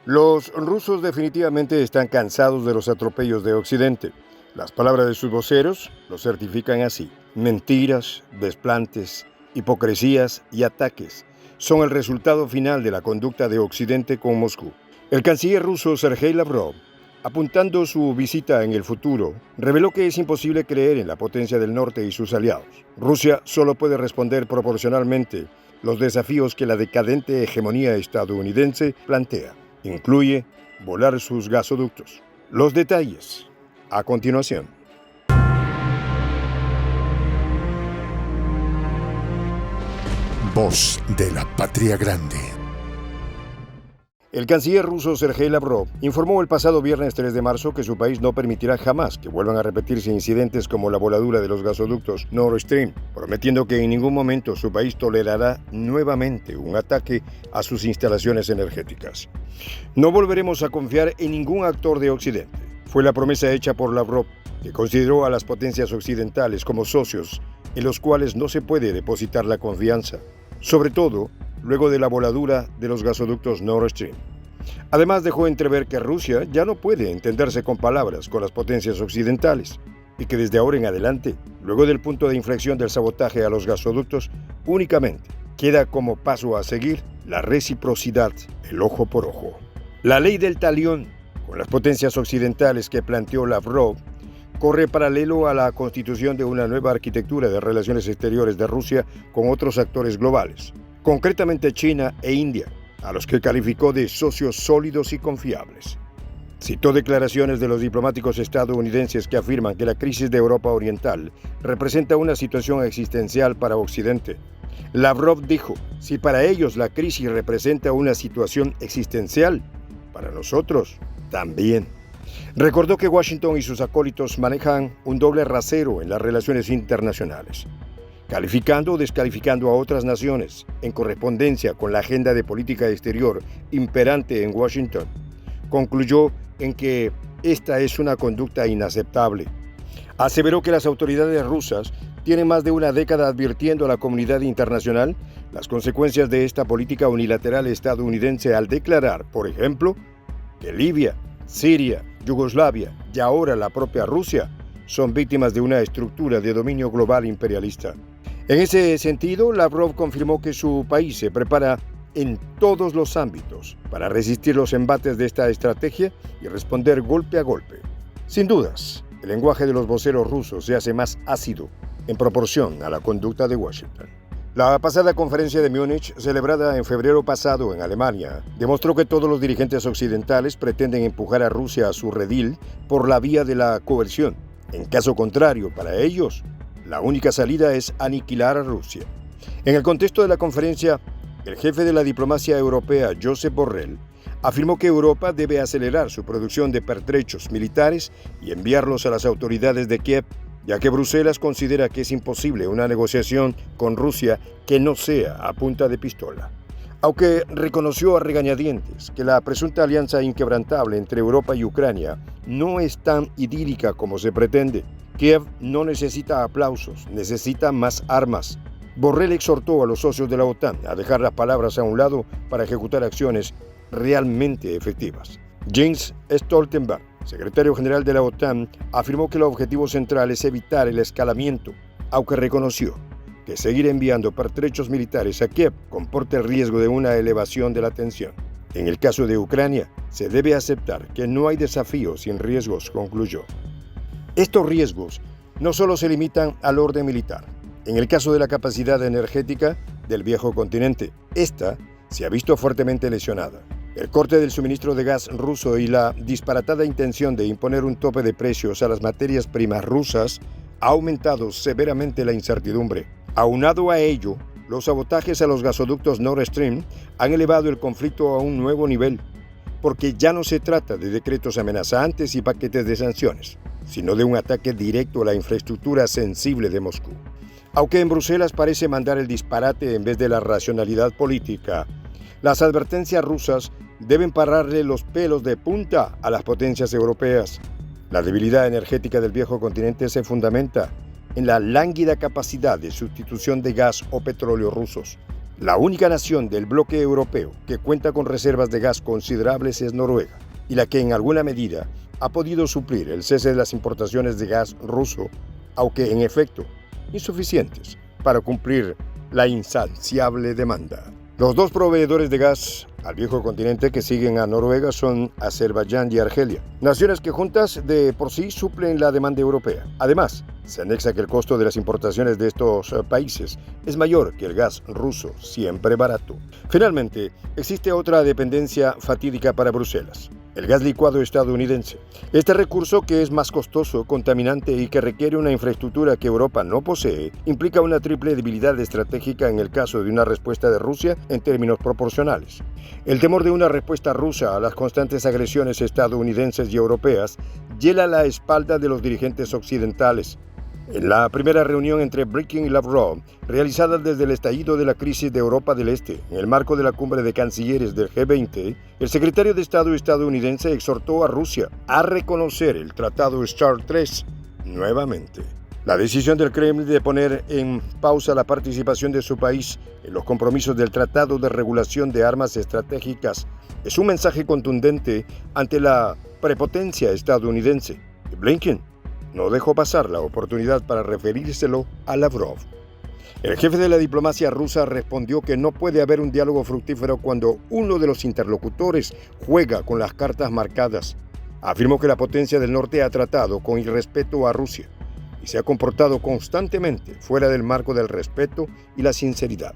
Los rusos definitivamente están cansados de los atropellos de Occidente. Las palabras de sus voceros lo certifican así. Mentiras, desplantes, hipocresías y ataques son el resultado final de la conducta de Occidente con Moscú. El canciller ruso Sergei Lavrov, apuntando su visita en el futuro, reveló que es imposible creer en la potencia del norte y sus aliados. Rusia solo puede responder proporcionalmente los desafíos que la decadente hegemonía estadounidense plantea. Incluye volar sus gasoductos. Los detalles, a continuación. Voz de la Patria Grande. El canciller ruso Sergei Lavrov informó el pasado viernes 3 de marzo que su país no permitirá jamás que vuelvan a repetirse incidentes como la voladura de los gasoductos Nord Stream, prometiendo que en ningún momento su país tolerará nuevamente un ataque a sus instalaciones energéticas. No volveremos a confiar en ningún actor de Occidente. Fue la promesa hecha por Lavrov, que consideró a las potencias occidentales como socios en los cuales no se puede depositar la confianza, sobre todo luego de la voladura de los gasoductos Nord Stream. Además, dejó entrever que Rusia ya no puede entenderse con palabras con las potencias occidentales y que desde ahora en adelante, luego del punto de inflexión del sabotaje a los gasoductos, únicamente queda como paso a seguir la reciprocidad, el ojo por ojo. La ley del talión con las potencias occidentales que planteó Lavrov corre paralelo a la constitución de una nueva arquitectura de relaciones exteriores de Rusia con otros actores globales, concretamente China e India, a los que calificó de socios sólidos y confiables. Citó declaraciones de los diplomáticos estadounidenses que afirman que la crisis de Europa Oriental representa una situación existencial para Occidente. Lavrov dijo, si para ellos la crisis representa una situación existencial, para nosotros también. Recordó que Washington y sus acólitos manejan un doble rasero en las relaciones internacionales, calificando o descalificando a otras naciones en correspondencia con la agenda de política exterior imperante en Washington. Concluyó en que esta es una conducta inaceptable. Aseveró que las autoridades rusas tienen más de una década advirtiendo a la comunidad internacional las consecuencias de esta política unilateral estadounidense al declarar, por ejemplo, que Libia, Siria, Yugoslavia y ahora la propia Rusia son víctimas de una estructura de dominio global imperialista. En ese sentido, Lavrov confirmó que su país se prepara en todos los ámbitos para resistir los embates de esta estrategia y responder golpe a golpe. Sin dudas, el lenguaje de los voceros rusos se hace más ácido en proporción a la conducta de Washington. La pasada conferencia de Múnich, celebrada en febrero pasado en Alemania, demostró que todos los dirigentes occidentales pretenden empujar a Rusia a su redil por la vía de la coerción. En caso contrario, para ellos, la única salida es aniquilar a Rusia. En el contexto de la conferencia, el jefe de la diplomacia europea, Josep Borrell, afirmó que Europa debe acelerar su producción de pertrechos militares y enviarlos a las autoridades de Kiev, ya que Bruselas considera que es imposible una negociación con Rusia que no sea a punta de pistola. Aunque reconoció a regañadientes que la presunta alianza inquebrantable entre Europa y Ucrania no es tan idílica como se pretende, Kiev no necesita aplausos, necesita más armas. Borrell exhortó a los socios de la OTAN a dejar las palabras a un lado para ejecutar acciones realmente efectivas. Jens Stoltenberg, secretario general de la OTAN, afirmó que el objetivo central es evitar el escalamiento, aunque reconoció que seguir enviando pertrechos militares a Kiev comporta el riesgo de una elevación de la tensión. En el caso de Ucrania, se debe aceptar que no hay desafíos sin riesgos, concluyó. Estos riesgos no solo se limitan al orden militar. En el caso de la capacidad energética del viejo continente, esta se ha visto fuertemente lesionada. El corte del suministro de gas ruso y la disparatada intención de imponer un tope de precios a las materias primas rusas ha aumentado severamente la incertidumbre. Aunado a ello, los sabotajes a los gasoductos Nord Stream han elevado el conflicto a un nuevo nivel, porque ya no se trata de decretos amenazantes y paquetes de sanciones, sino de un ataque directo a la infraestructura sensible de Moscú. Aunque en Bruselas parece mandar el disparate en vez de la racionalidad política, las advertencias rusas deben pararle los pelos de punta a las potencias europeas. La debilidad energética del viejo continente se fundamenta en la lánguida capacidad de sustitución de gas o petróleo rusos. La única nación del bloque europeo que cuenta con reservas de gas considerables es Noruega, y la que en alguna medida ha podido suplir el cese de las importaciones de gas ruso, aunque en efecto insuficientes para cumplir la insaciable demanda. Los dos proveedores de gas al viejo continente que siguen a Noruega son Azerbaiyán y Argelia, naciones que juntas de por sí suplen la demanda europea. Además, se anexa que el costo de las importaciones de estos países es mayor que el gas ruso, siempre barato. Finalmente, existe otra dependencia fatídica para Bruselas: el gas licuado estadounidense. Este recurso, que es más costoso, contaminante y que requiere una infraestructura que Europa no posee, implica una triple debilidad estratégica en el caso de una respuesta de Rusia en términos proporcionales. El temor de una respuesta rusa a las constantes agresiones estadounidenses y europeas hiela la espalda de los dirigentes occidentales. En la primera reunión entre Blinken y Lavrov, realizada desde el estallido de la crisis de Europa del Este, en el marco de la cumbre de cancilleres del G20, el secretario de Estado estadounidense exhortó a Rusia a reconocer el Tratado START III nuevamente. La decisión del Kremlin de poner en pausa la participación de su país en los compromisos del Tratado de Regulación de Armas Estratégicas es un mensaje contundente ante la prepotencia estadounidense. Y Blinken no dejó pasar la oportunidad para referírselo a Lavrov. El jefe de la diplomacia rusa respondió que no puede haber un diálogo fructífero cuando uno de los interlocutores juega con las cartas marcadas. Afirmó que la potencia del norte ha tratado con irrespeto a Rusia y se ha comportado constantemente fuera del marco del respeto y la sinceridad.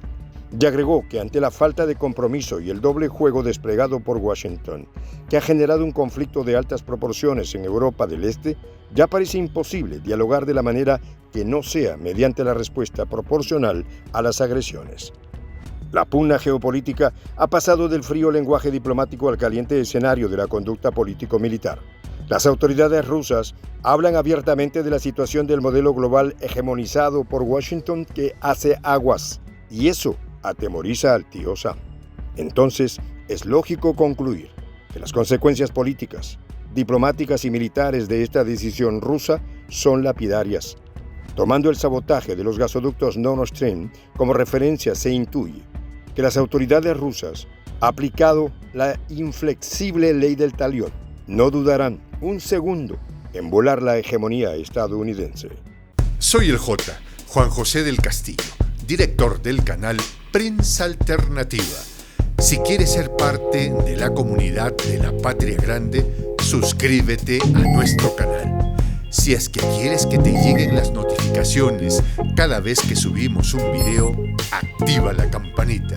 Y agregó que ante la falta de compromiso y el doble juego desplegado por Washington, que ha generado un conflicto de altas proporciones en Europa del Este, ya parece imposible dialogar de la manera que no sea mediante la respuesta proporcional a las agresiones. La pugna geopolítica ha pasado del frío lenguaje diplomático al caliente escenario de la conducta político-militar. Las autoridades rusas hablan abiertamente de la situación del modelo global hegemonizado por Washington que hace aguas, y eso atemoriza al tío Sam. Entonces, es lógico concluir que las consecuencias políticas, diplomáticas y militares de esta decisión rusa son lapidarias. Tomando el sabotaje de los gasoductos Nord Stream como referencia, se intuye que las autoridades rusas, aplicado la inflexible ley del talión, no dudarán un segundo en volar la hegemonía estadounidense. Soy el J, Juan José del Castillo, director del canal Prensa Alternativa. Si quieres ser parte de la comunidad de la Patria Grande, suscríbete a nuestro canal. Si es que quieres que te lleguen las notificaciones cada vez que subimos un video, activa la campanita.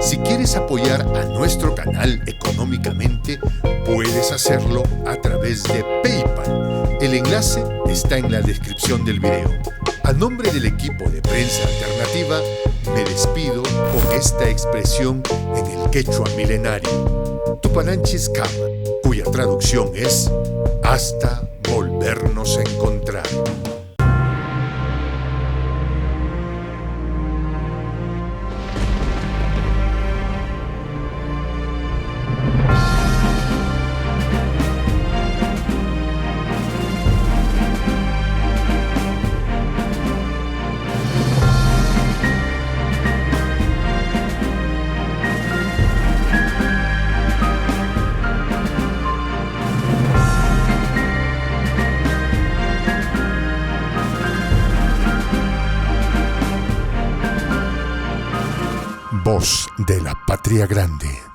Si quieres apoyar a nuestro canal económicamente, puedes hacerlo a través de PayPal. El enlace está en la descripción del video. A nombre del equipo de Prensa Alternativa, me despido con esta expresión en el quechua milenario, Tupananchis Kama, cuya traducción es hasta volvernos a encontrar. Voz de la Patria Grande.